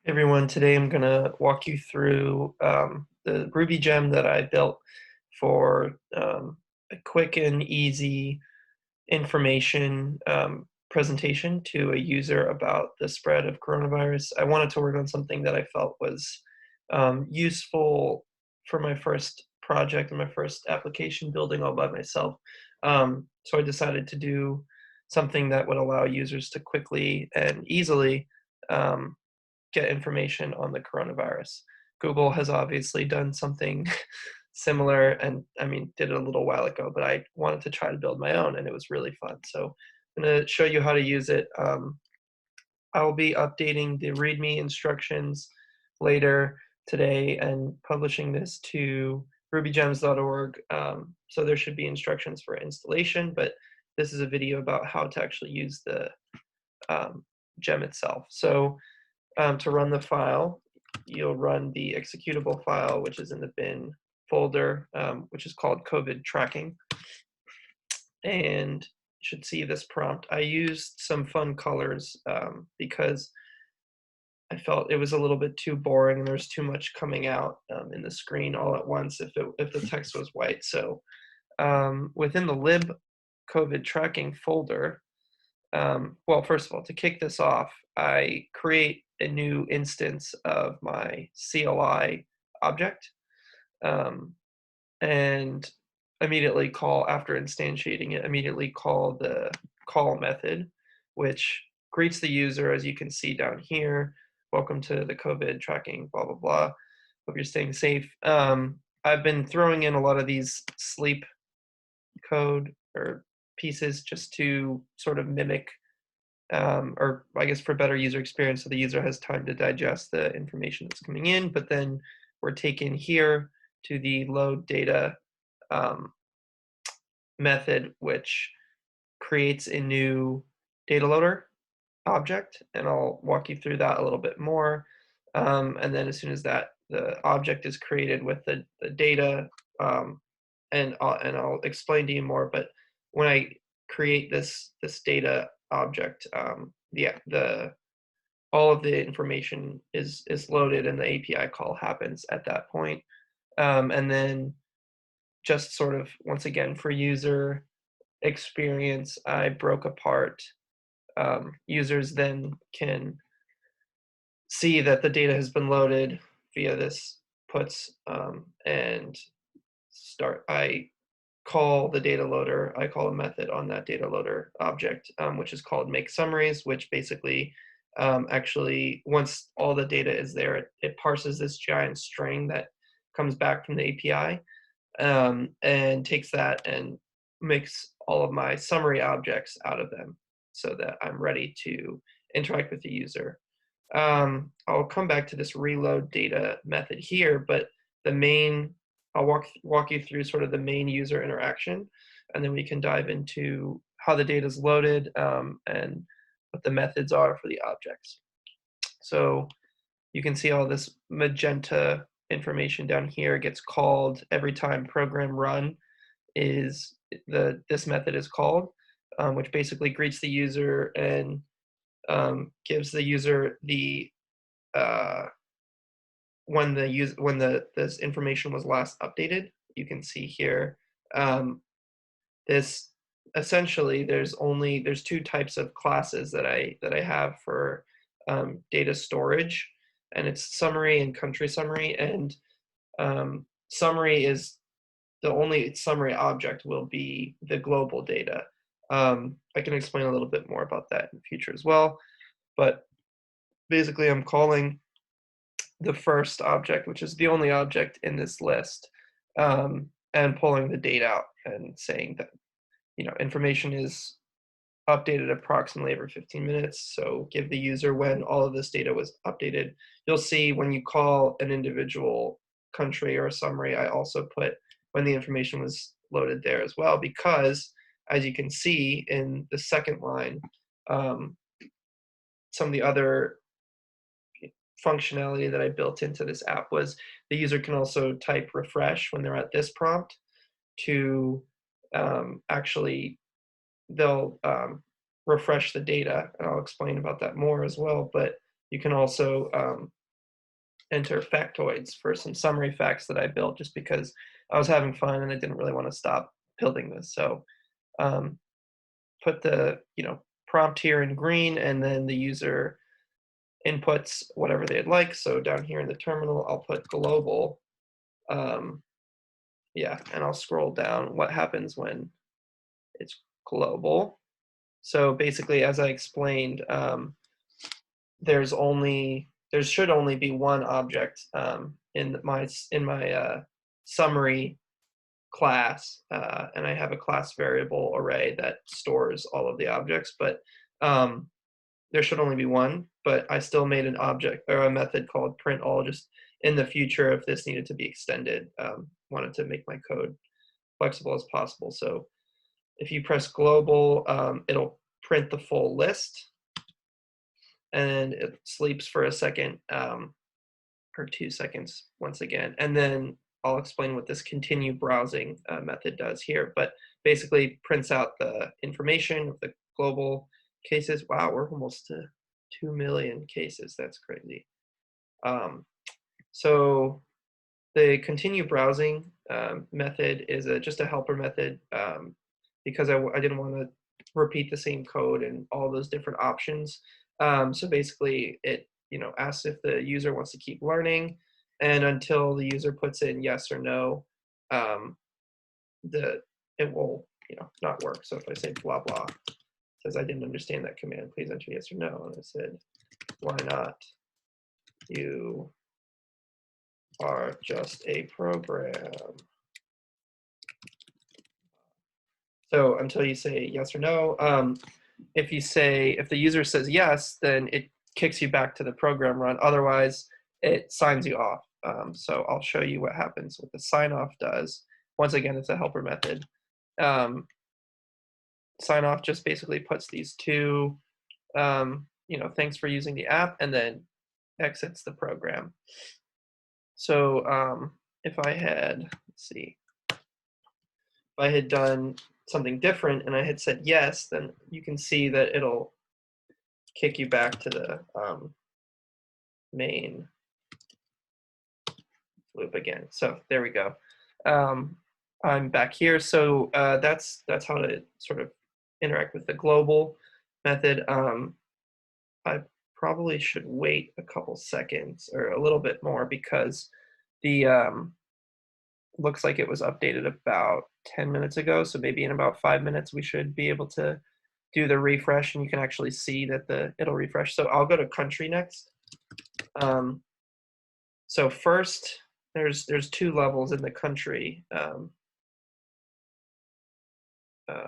Everyone, today I'm going to walk you through the Ruby gem that I built for a quick and easy information presentation to a user about the spread of coronavirus. I wanted to work on something that I felt was useful for my first project and my first application building all by myself. So I decided to do something that would allow users to quickly and easily um, get information on the coronavirus. Google has obviously done something similar, and I mean, did it a little while ago, but I wanted to try to build my own, and it was really fun. So I'm going to show you how to use it. I'll be updating the README instructions later today and publishing this to rubygems.org. So there should be instructions for installation, but this is a video about how to actually use the gem itself. So to run the file, you'll run the executable file, which is in the bin folder, which is called COVID tracking. And you should see this prompt. I used some fun colors because I felt it was a little bit too boring and there's too much coming out in the screen all at once if the text was white. So within the lib COVID tracking folder, well, first of all, to kick this off, I create a new instance of my CLI object and immediately call, after instantiating it, immediately call the call method, which greets the user, as you can see down here. Welcome to the COVID tracking, blah, blah, blah. Hope you're staying safe. I've been throwing in a lot of these sleep code or pieces just to sort of mimic or I guess for better user experience, so the user has time to digest the information that's coming in. But then we're taken here to the load data method, which creates a new data loader object, and I'll walk you through that a little bit more. And then as soon as the object is created with the data, and I'll explain to you more. But when I create this data object, all of the information is loaded, and the API call happens at that point. And then just sort of once again for user experience, I broke apart. Users then can see that the data has been loaded via this puts and start. I call the data loader. I call a method on that data loader object, which is called make summaries, which basically actually, once all the data is there, it parses this giant string that comes back from the API and takes that and makes all of my summary objects out of them so that I'm ready to interact with the user. I'll come back to this reload data method here, but the main, I'll walk you through sort of the main user interaction, and then we can dive into how the data is loaded and what the methods are for the objects. So you can see all this magenta information down here gets called every time program run is this method is called, which basically greets the user and gives the user the when this information was last updated. You can see here this essentially there's two types of classes that I have for data storage, and it's summary and country summary. And summary is the only summary object will be the global data. I can explain a little bit more about that in the future as well, but basically I'm calling the first object, which is the only object in this list, and pulling the data out and saying that information is updated approximately every 15 minutes. So give the user when all of this data was updated. You'll see when you call an individual country or a summary, I also put when the information was loaded there as well, because as you can see in the second line, some of the other functionality that I built into this app was the user can also type refresh when they're at this prompt to actually they'll refresh the data, and I'll explain about that more as well. But you can also enter factoids for some summary facts that I built just because I was having fun and I didn't really want to stop building this. So um, put the prompt here in green, and then the user inputs whatever they'd like. So down here in the terminal, I'll put global. Yeah, and I'll scroll down. What happens when it's global? So basically, as I explained, there should only be one object in my summary class, and I have a class variable array that stores all of the objects, but there should only be one. But I still made an object or a method called print all just in the future if this needed to be extended. Wanted to make my code flexible as possible. So if you press global, it'll print the full list, and it sleeps for a second or 2 seconds once again, and then I'll explain what this continue browsing method does here, but basically prints out the information of the global cases. Wow, we're almost to 2 million cases. That's crazy. So the continue browsing method is just a helper method because I didn't want to repeat the same code and all those different options. So basically, it asks if the user wants to keep learning, and until the user puts in yes or no, it will not work. So if I say blah blah, it says I didn't understand that command. Please enter yes or no, and I said why not? You are just a program. So until you say yes or no, if the user says yes, then it kicks you back to the program run. Otherwise, it signs you off. So I'll show you what happens, what the sign off does. Once again, it's a helper method. Sign off just basically puts these two, thanks for using the app, and then exits the program. So if I had, let's see, if I had done something different and I had said yes, then you can see that it'll kick you back to the main loop again. So there we go. I'm back here. So that's how to sort of interact with the global method. I probably should wait a couple seconds or a little bit more because the looks like it was updated about 10 minutes ago. So maybe in about 5 minutes, we should be able to do the refresh, and you can actually see that it'll refresh. So I'll go to country next. So first, there's 2 levels in the country.